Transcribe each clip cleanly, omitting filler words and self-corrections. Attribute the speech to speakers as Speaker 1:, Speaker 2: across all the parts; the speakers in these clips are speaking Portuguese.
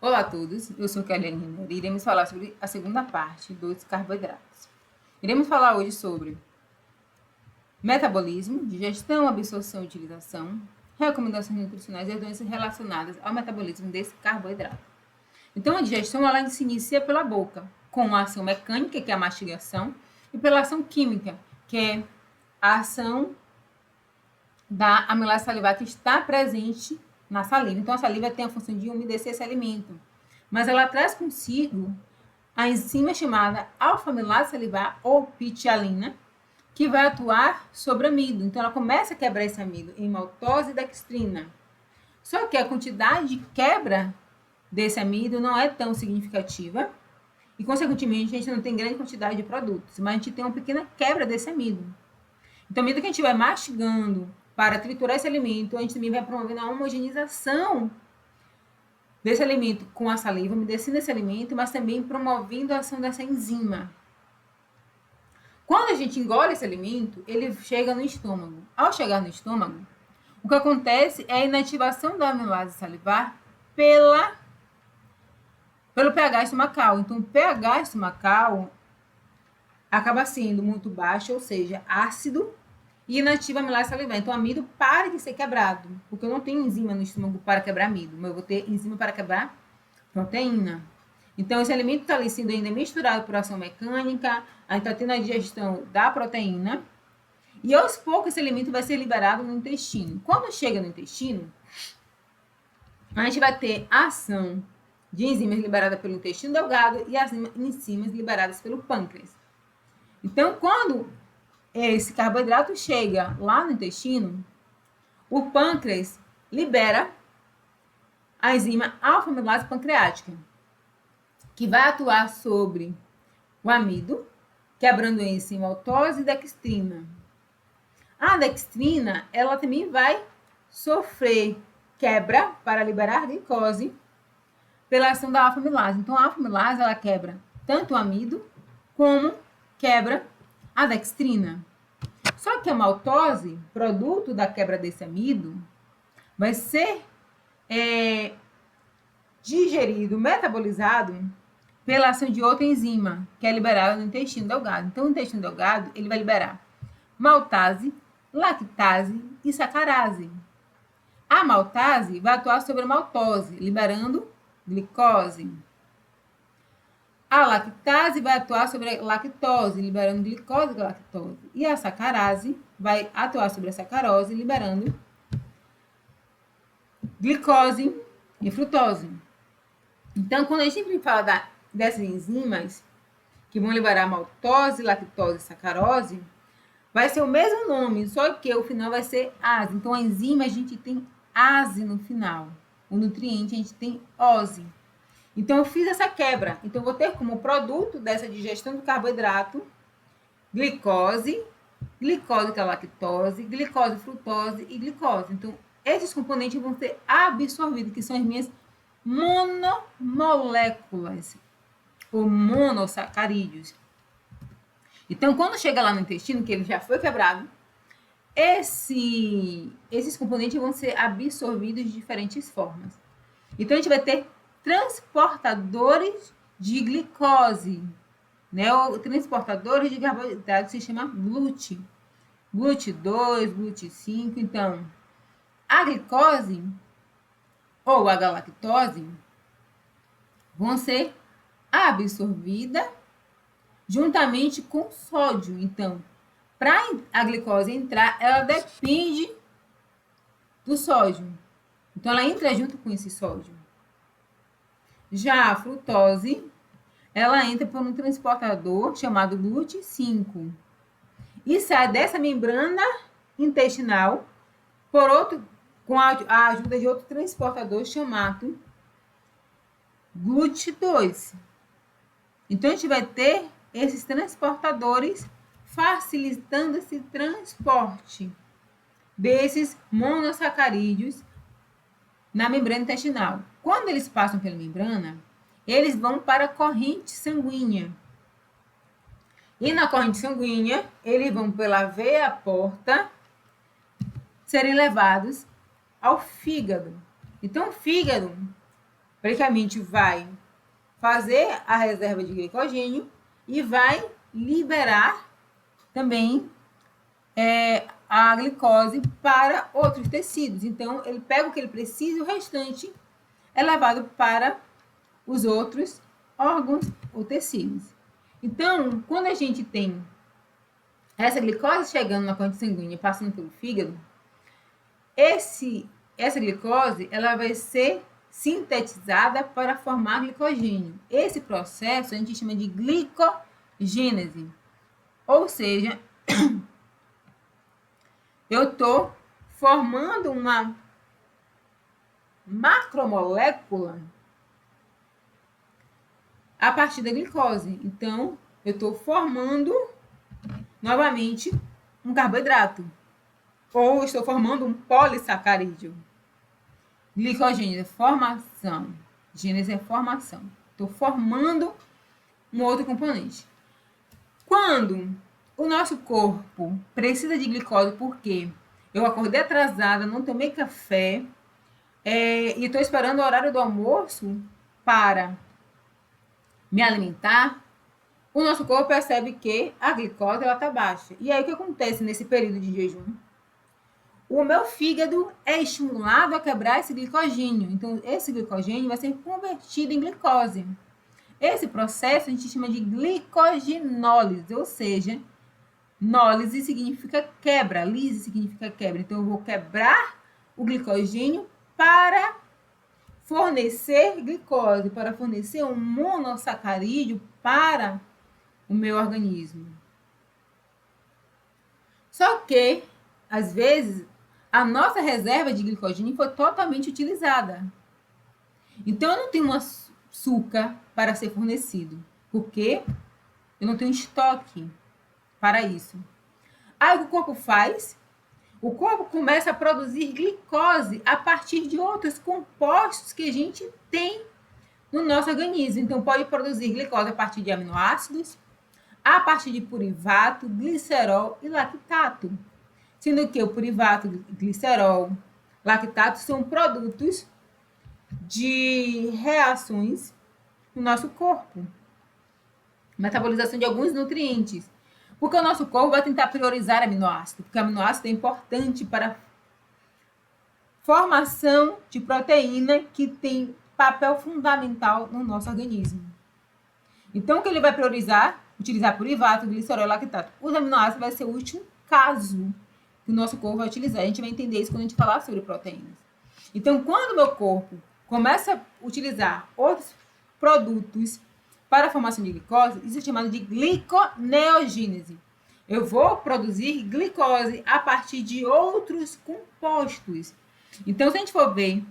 Speaker 1: Olá a todos, eu sou Kelly Neri e iremos falar sobre a segunda parte dos carboidratos. Iremos falar hoje sobre metabolismo, digestão, absorção e utilização, recomendações nutricionais e as doenças relacionadas ao metabolismo desse carboidrato. Então, a digestão ela se inicia pela boca, com a ação mecânica, que é a mastigação, e pela ação química, que é a ação da amilase salivar que está presente na saliva. Então, a saliva tem a função de umedecer esse alimento, mas ela traz consigo a enzima chamada alfa-amilase salivar ou pitialina, que vai atuar sobre amido. Então, ela começa a quebrar esse amido em maltose e dextrina. Só que a quantidade de quebra desse amido não é tão significativa e, consequentemente, a gente não tem grande quantidade de produtos, mas a gente tem uma pequena quebra desse amido. Então, à medida que a gente vai mastigando para triturar esse alimento, a gente também vai promovendo a homogeneização desse alimento com a saliva, umedecendo esse alimento, mas também promovendo a ação dessa enzima. Quando a gente engole esse alimento, ele chega no estômago. Ao chegar no estômago, o que acontece é a inativação da amilase salivar pelo pH estomacal. Então, o pH estomacal acaba sendo muito baixo, ou seja, ácido, e inativa a amilase salivar. Então, o amido para de ser quebrado, porque eu não tenho enzima no estômago para quebrar amido, mas eu vou ter enzima para quebrar proteína. Então, esse alimento está ali sendo ainda misturado por ação mecânica, a gente está tendo a digestão da proteína, e aos poucos esse alimento vai ser liberado no intestino. Quando chega no intestino, a gente vai ter a ação de enzimas liberadas pelo intestino delgado e as enzimas liberadas pelo pâncreas. Então, quando esse carboidrato chega lá no intestino, o pâncreas libera a enzima alfa-amilase pancreática, que vai atuar sobre o amido, quebrando a enzima maltose e dextrina. A dextrina, ela também vai sofrer quebra para liberar glicose pela ação da alfa-amilase. Então, a alfa-amilase, ela quebra tanto o amido, como quebra a dextrina. Só que a maltose, produto da quebra desse amido, vai ser digerido, metabolizado pela ação de outra enzima, que é liberada no intestino delgado. Então, o intestino delgado, ele vai liberar maltase, lactase e sacarase. A maltase vai atuar sobre a maltose, liberando glicose. A lactase vai atuar sobre a lactose, liberando glicose e lactose. E a sacarase vai atuar sobre a sacarose, liberando glicose e frutose. Então, quando a gente fala dessas enzimas que vão liberar maltose, lactose e sacarose, vai ser o mesmo nome, só que o final vai ser ase. Então, a enzima a gente tem ase no final. O nutriente a gente tem ose. Então, eu fiz essa quebra. Então, eu vou ter como produto dessa digestão do carboidrato glicose, glicose que é a lactose, glicose, frutose e glicose. Então, esses componentes vão ser absorvidos, que são as minhas monomoléculas, ou monossacarídeos. Então, quando chega lá no intestino, que ele já foi quebrado, esses componentes vão ser absorvidos de diferentes formas. Então, a gente vai ter transportadores de glicose, né? O transportadores de carboidrato se chama GLUT. GLUT2, GLUT5. Então, a glicose ou a galactose vão ser absorvidas juntamente com sódio. Então, para a glicose entrar, ela depende do sódio. Então, ela entra junto com esse sódio. Já a frutose, ela entra por um transportador chamado GLUT5 e sai dessa membrana intestinal com a ajuda de outro transportador chamado GLUT2. Então, a gente vai ter esses transportadores facilitando esse transporte desses monossacarídeos na membrana intestinal. Quando eles passam pela membrana, eles vão para a corrente sanguínea. E na corrente sanguínea, eles vão pela veia porta serem levados ao fígado. Então, o fígado praticamente vai fazer a reserva de glicogênio e vai liberar também a glicose para outros tecidos. Então, ele pega o que ele precisa e o restante é levado para os outros órgãos ou tecidos. Então, quando a gente tem essa glicose chegando na corrente sanguínea, passando pelo fígado, essa glicose ela vai ser sintetizada para formar glicogênio. Esse processo a gente chama de glicogênese. Ou seja, eu estou formando uma macromolécula a partir da glicose. Então, eu estou formando novamente um carboidrato. Ou estou formando um polissacarídeo. Glicogênese é formação. Gênese é formação. Estou formando um outro componente. Quando o nosso corpo precisa de glicose, porque eu acordei atrasada, não tomei café, e estou esperando o horário do almoço para me alimentar, o nosso corpo percebe que a glicose está baixa. E aí o que acontece nesse período de jejum? O meu fígado é estimulado a quebrar esse glicogênio. Então, esse glicogênio vai ser convertido em glicose. Esse processo a gente chama de glicogenólise, ou seja, nólise significa quebra, lise significa quebra. Então, eu vou quebrar o glicogênio para fornecer glicose, para fornecer um monossacarídeo para o meu organismo. Só que, às vezes, a nossa reserva de glicogênio foi totalmente utilizada. Então, eu não tenho um açúcar para ser fornecido, porque eu não tenho estoque para isso. Aí, o que o corpo faz? O corpo começa a produzir glicose a partir de outros compostos que a gente tem no nosso organismo. Então, pode produzir glicose a partir de aminoácidos, a partir de purivato, glicerol e lactato. Sendo que o purivato, glicerol, lactato são produtos de reações no nosso corpo. Metabolização de alguns nutrientes. Porque o nosso corpo vai tentar priorizar aminoácido, porque aminoácido é importante para a formação de proteína que tem papel fundamental no nosso organismo. Então, o que ele vai priorizar? Utilizar purivato, glicerol e lactato. Os aminoácidos vai ser o último caso que o nosso corpo vai utilizar. A gente vai entender isso quando a gente falar sobre proteínas. Então, quando o meu corpo começa a utilizar outros produtos para a formação de glicose, isso é chamado de gliconeogênese. Eu vou produzir glicose a partir de outros compostos. Então, se a gente for ver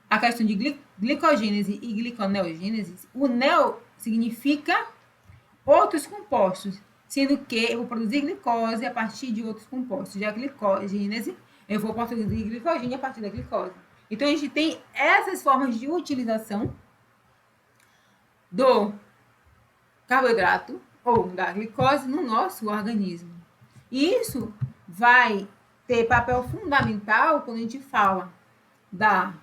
Speaker 1: a questão de glicogênese e gliconeogênese, o neo significa outros compostos, sendo que eu vou produzir glicose a partir de outros compostos. Já a glicogênese, eu vou produzir glicogênio a partir da glicose. Então, a gente tem essas formas de utilização do carboidrato ou da glicose no nosso organismo. E isso vai ter papel fundamental quando a gente fala da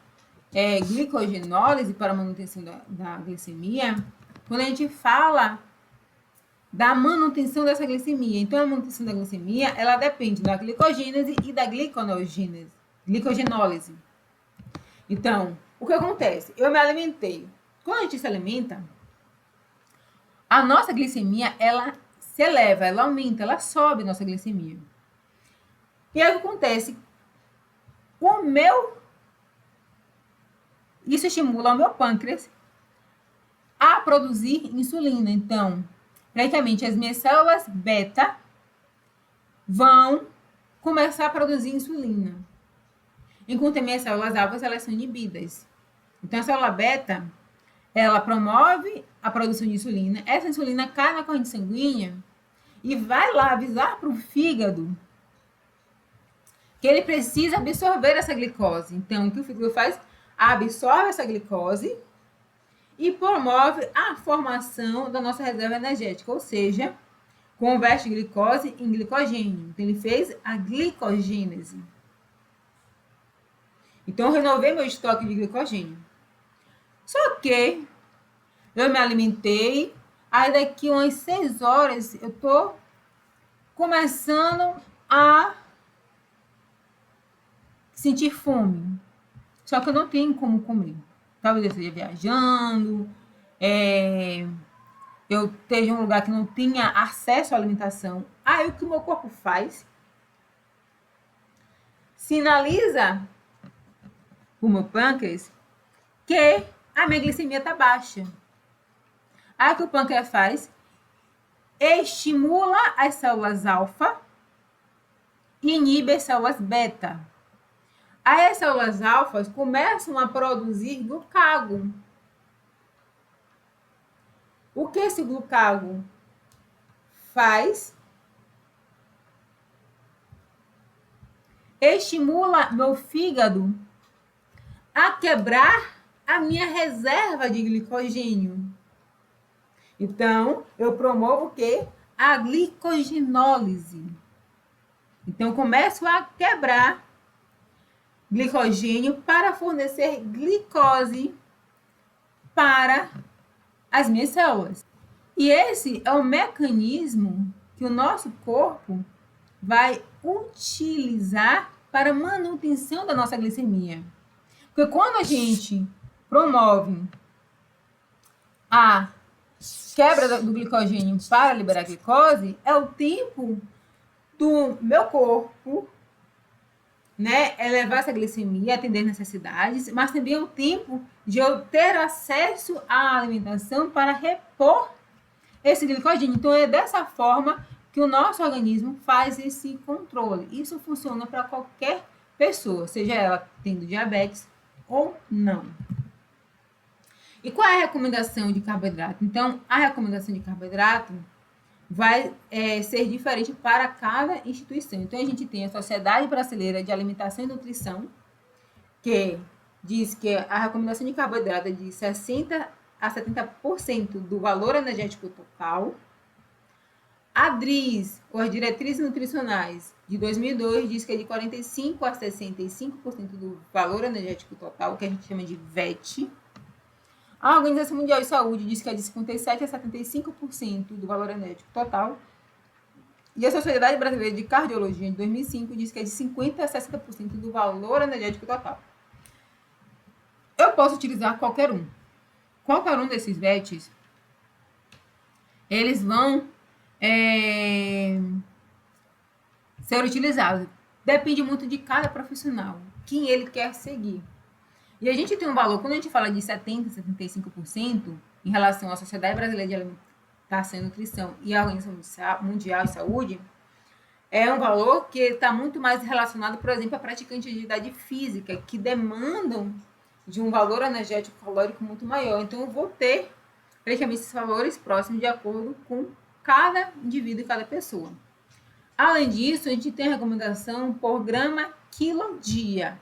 Speaker 1: glicogenólise para a manutenção da glicemia, quando a gente fala da manutenção dessa glicemia. Então, a manutenção da glicemia, ela depende da glicogênese e da glicogenólise. Então, o que acontece? Eu me alimentei. Quando a gente se alimenta, a nossa glicemia, ela se eleva, ela aumenta, ela sobe a nossa glicemia. E aí o que acontece? Isso estimula o meu pâncreas a produzir insulina. Então, praticamente as minhas células beta vão começar a produzir insulina. Enquanto as minhas células alfa, elas são inibidas. Então, a célula beta, ela promove a produção de insulina. Essa insulina cai na corrente sanguínea e vai lá avisar para o fígado que ele precisa absorver essa glicose. Então, o que o fígado faz? Absorve essa glicose e promove a formação da nossa reserva energética, ou seja, converte glicose em glicogênio. Então, ele fez a glicogênese. Então, eu renovei meu estoque de glicogênio. Só que eu me alimentei, aí daqui umas 6 horas eu tô começando a sentir fome. Só que eu não tenho como comer. Talvez eu esteja viajando, eu esteja em um lugar que não tenha acesso à alimentação. Aí o que o meu corpo faz? Sinaliza o meu pâncreas que a minha glicemia está baixa. Aí o que o pâncreas faz? Estimula as células alfa e inibe as células beta. Aí as células alfas começam a produzir glucagon. O que esse glucagon faz? Estimula meu fígado a quebrar a minha reserva de glicogênio. Então, eu promovo o quê? A glicogenólise. Então, eu começo a quebrar glicogênio para fornecer glicose para as minhas células. E esse é o mecanismo que o nosso corpo vai utilizar para a manutenção da nossa glicemia. Porque quando a gente promove a quebra do glicogênio para liberar glicose, é o tempo do meu corpo, né, elevar essa glicemia, atender necessidades, mas também é o tempo de eu ter acesso à alimentação para repor esse glicogênio. Então, é dessa forma que o nosso organismo faz esse controle. Isso funciona para qualquer pessoa, seja ela tendo diabetes ou não. E qual é a recomendação de carboidrato? Então, a recomendação de carboidrato vai ser diferente para cada instituição. Então, a gente tem a Sociedade Brasileira de Alimentação e Nutrição, que diz que a recomendação de carboidrato é de 60% a 70% do valor energético total. A DRIS, ou as Diretrizes Nutricionais, de 2002, diz que é de 45% a 65% do valor energético total, que a gente chama de VET. A Organização Mundial de Saúde diz que é de 57% a 75% do valor energético total. E a Sociedade Brasileira de Cardiologia, de 2005, diz que é de 50% a 60% do valor energético total. Eu posso utilizar qualquer um. Qualquer um desses VETs, eles vão ser utilizados. Depende muito de cada profissional, quem ele quer seguir. E a gente tem um valor, quando a gente fala de 70%, 75%, em relação à Sociedade Brasileira de Alimentação e Nutrição e à Organização Mundial de Saúde, é um valor que está muito mais relacionado, por exemplo, a praticantes de atividade física, que demandam de um valor energético calórico muito maior. Então, eu vou ter praticamente esses valores próximos de acordo com cada indivíduo e cada pessoa. Além disso, a gente tem a recomendação por grama quilo-dia,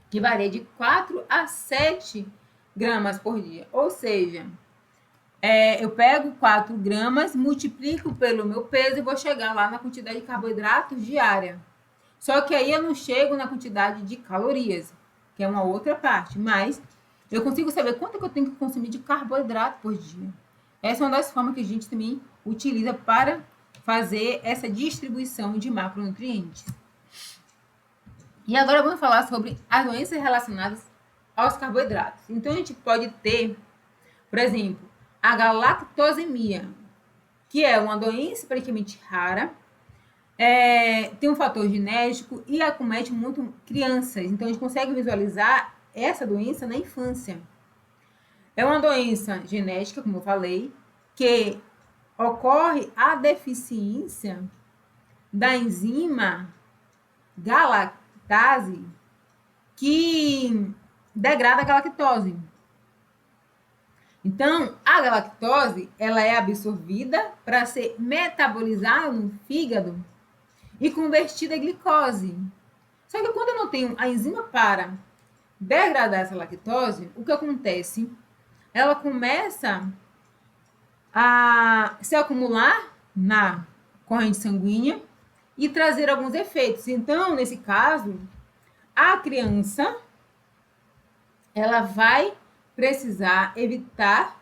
Speaker 1: que varia de 4 a 7 gramas por dia. Ou seja, eu pego 4 gramas, multiplico pelo meu peso e vou chegar lá na quantidade de carboidratos diária. Só que aí eu não chego na quantidade de calorias, que é uma outra parte, mas eu consigo saber quanto que eu tenho que consumir de carboidrato por dia. Essa é uma das formas que a gente também utiliza para fazer essa distribuição de macronutrientes. E agora vamos falar sobre as doenças relacionadas aos carboidratos. Então, a gente pode ter, por exemplo, a galactosemia, que é uma doença praticamente rara, tem um fator genético e acomete muito crianças. Então, a gente consegue visualizar essa doença na infância. É uma doença genética, como eu falei, que ocorre a deficiência da enzima galactase, que degrada a galactose. Então, a galactose, ela é absorvida para ser metabolizada no fígado e convertida em glicose. Só que quando eu não tenho a enzima para degradar essa lactose, o que acontece? Ela começa a se acumular na corrente sanguínea e trazer alguns efeitos. Então, nesse caso, a criança, ela vai precisar evitar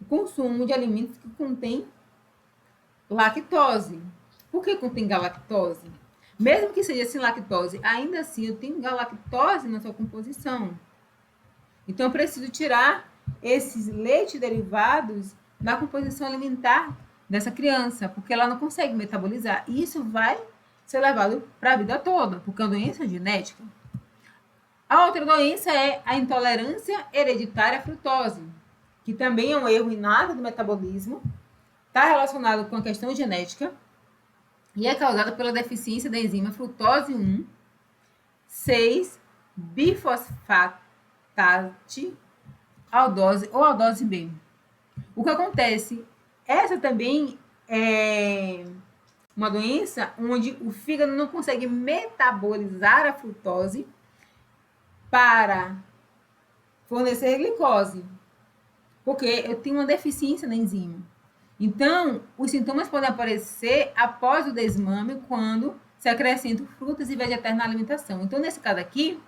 Speaker 1: o consumo de alimentos que contêm lactose. Por que contém galactose? Mesmo que seja sem lactose, ainda assim eu tenho galactose na sua composição. Então eu preciso tirar esses leites derivados da composição alimentar dessa criança, porque ela não consegue metabolizar. E isso vai ser levado para a vida toda, porque é uma doença genética. A outra doença é a intolerância hereditária à frutose, que também é um erro inato do metabolismo, está relacionado com a questão genética e é causada pela deficiência da enzima frutose 1, 6 bifosfatate aldose ou aldose B. O que acontece? Essa também é uma doença onde o fígado não consegue metabolizar a frutose para fornecer glicose, porque eu tenho uma deficiência na enzima. Então, os sintomas podem aparecer após o desmame, quando se acrescentam frutas e vegetais na alimentação. Então, nesse caso aqui,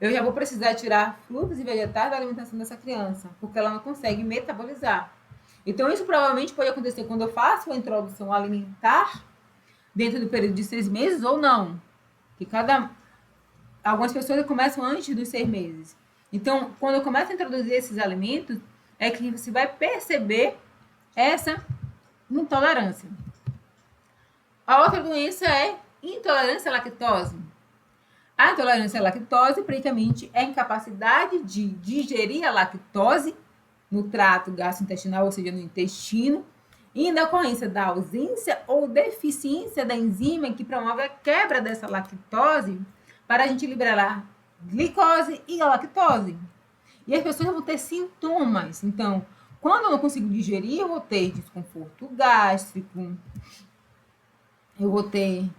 Speaker 1: eu já vou precisar tirar frutas e vegetais da alimentação dessa criança, porque ela não consegue metabolizar. Então, isso provavelmente pode acontecer quando eu faço a introdução alimentar dentro do período de 6 meses ou não. Que algumas pessoas começam antes dos 6 meses. Então, quando eu começo a introduzir esses alimentos, é que você vai perceber essa intolerância. A outra doença é intolerância à lactose. A intolerância à lactose, praticamente, é a incapacidade de digerir a lactose no trato gastrointestinal, ou seja, no intestino, em decorrência da ausência ou deficiência da enzima que promove a quebra dessa lactose para a gente liberar glicose e a lactose. E as pessoas vão ter sintomas. Então, quando eu não consigo digerir, eu vou ter desconforto gástrico, eu vou ter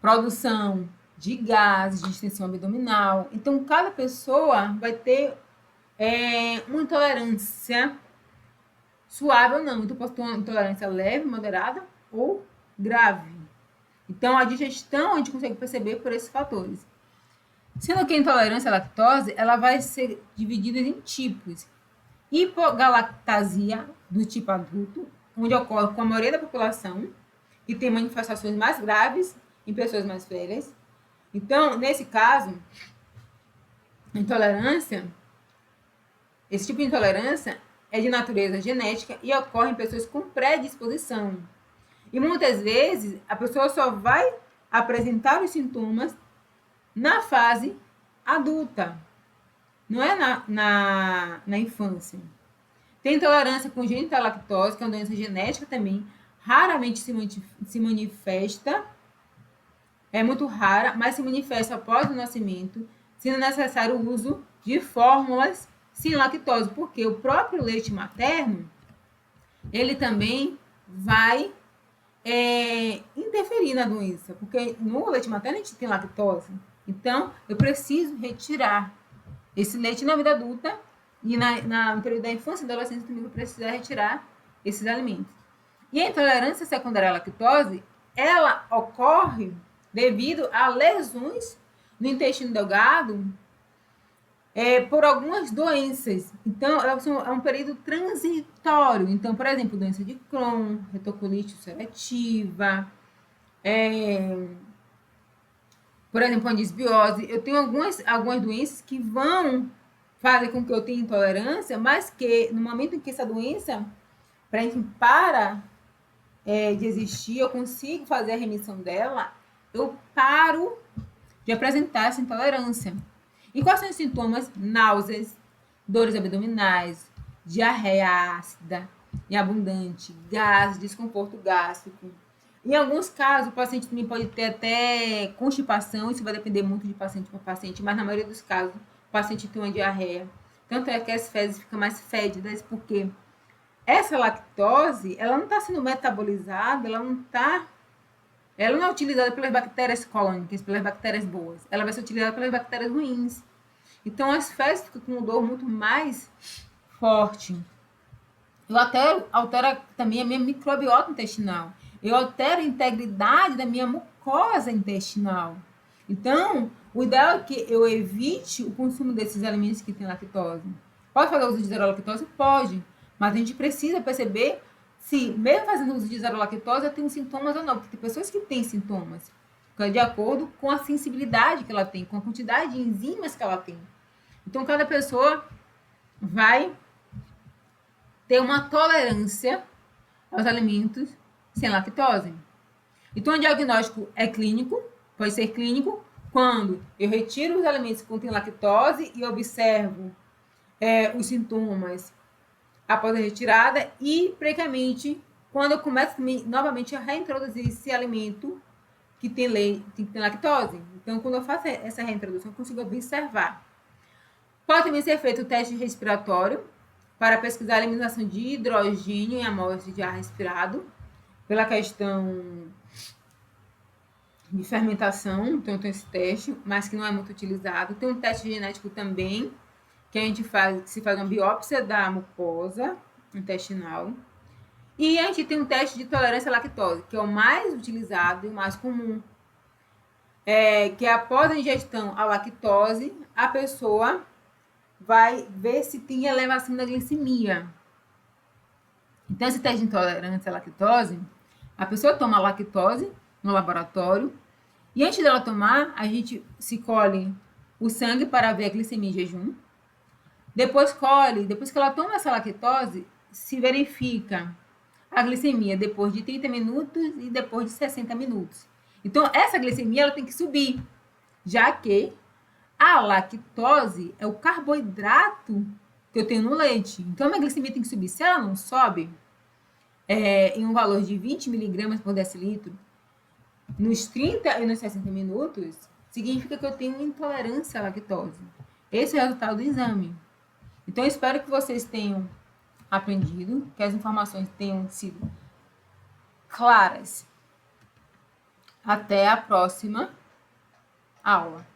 Speaker 1: produção de gases, de extensão abdominal. Então, cada pessoa vai ter uma intolerância suave ou não. Então, posso ter uma intolerância leve, moderada ou grave. Então, a digestão a gente consegue perceber por esses fatores. Sendo que a intolerância à lactose, ela vai ser dividida em tipos. Hipogalactasia do tipo adulto, onde ocorre com a maioria da população e tem manifestações mais graves em pessoas mais velhas. Então, nesse caso, esse tipo de intolerância é de natureza genética e ocorre em pessoas com predisposição. E muitas vezes a pessoa só vai apresentar os sintomas na fase adulta, não é na infância. Tem intolerância congênita à lactose, que é uma doença genética também, raramente se manifesta, é muito rara, mas se manifesta após o nascimento, sendo necessário o uso de fórmulas sem lactose, porque o próprio leite materno, ele também vai interferir na doença, porque no leite materno a gente tem lactose. Então, eu preciso retirar esse leite na vida adulta e no período da infância e adolescência também eu preciso retirar esses alimentos. E a intolerância secundária à lactose, ela ocorre devido a lesões no intestino delgado por algumas doenças. Então, é um período transitório. Então, por exemplo, doença de Crohn, retocolite ulcerativa, por exemplo, a disbiose. Eu tenho algumas doenças que vão fazer com que eu tenha intolerância, mas que no momento em que essa doença para de existir, eu consigo fazer a remissão dela, eu paro de apresentar essa intolerância. E quais são os sintomas? Náuseas, dores abdominais, diarreia ácida e abundante, gases, desconforto gástrico. Em alguns casos, o paciente também pode ter até constipação, isso vai depender muito de paciente para paciente, mas na maioria dos casos, o paciente tem uma diarreia. Tanto é que as fezes ficam mais fédidas, porque essa lactose, ela não está sendo metabolizada, ela não é utilizada pelas bactérias colônicas, pelas bactérias boas. Ela vai ser utilizada pelas bactérias ruins. Então, as fezes ficam com um odor muito mais forte. Eu altero também a minha microbiota intestinal. Eu altero a integridade da minha mucosa intestinal. Então, o ideal é que eu evite o consumo desses alimentos que têm lactose. Pode fazer uso de zero lactose? Pode. Mas a gente precisa perceber se, mesmo fazendo uso de zero lactose, ela tem sintomas ou não. Porque tem pessoas que têm sintomas de acordo com a sensibilidade que ela tem, com a quantidade de enzimas que ela tem. Então, cada pessoa vai ter uma tolerância aos alimentos sem lactose. Então, o diagnóstico é clínico, pode ser clínico, quando eu retiro os alimentos que contêm lactose e observo os sintomas após a retirada, e previamente, quando eu começo novamente a reintroduzir esse alimento que tem leite, que tem lactose. Então, quando eu faço essa reintrodução, eu consigo observar. Pode também ser feito o teste respiratório para pesquisar a eliminação de hidrogênio em amostras de ar respirado, pela questão de fermentação. Então, tem esse teste, mas que não é muito utilizado. Tem um teste genético também, que a gente faz, que se faz uma biópsia da mucosa intestinal. E a gente tem um teste de tolerância à lactose, que é o mais utilizado e o mais comum. Que após a ingestão à lactose, a pessoa vai ver se tem elevação da glicemia. Então, esse teste de intolerância à lactose, a pessoa toma lactose no laboratório, e antes dela tomar, a gente se colhe o sangue para ver a glicemia em jejum. Depois que ela toma essa lactose, se verifica a glicemia depois de 30 minutos e depois de 60 minutos. Então, essa glicemia ela tem que subir, já que a lactose é o carboidrato que eu tenho no leite. Então, a minha glicemia tem que subir. Se ela não sobe, em um valor de 20 miligramas por decilitro, nos 30 e nos 60 minutos, significa que eu tenho intolerância à lactose. Esse é o resultado do exame. Então, eu espero que vocês tenham aprendido, que as informações tenham sido claras. Até a próxima aula.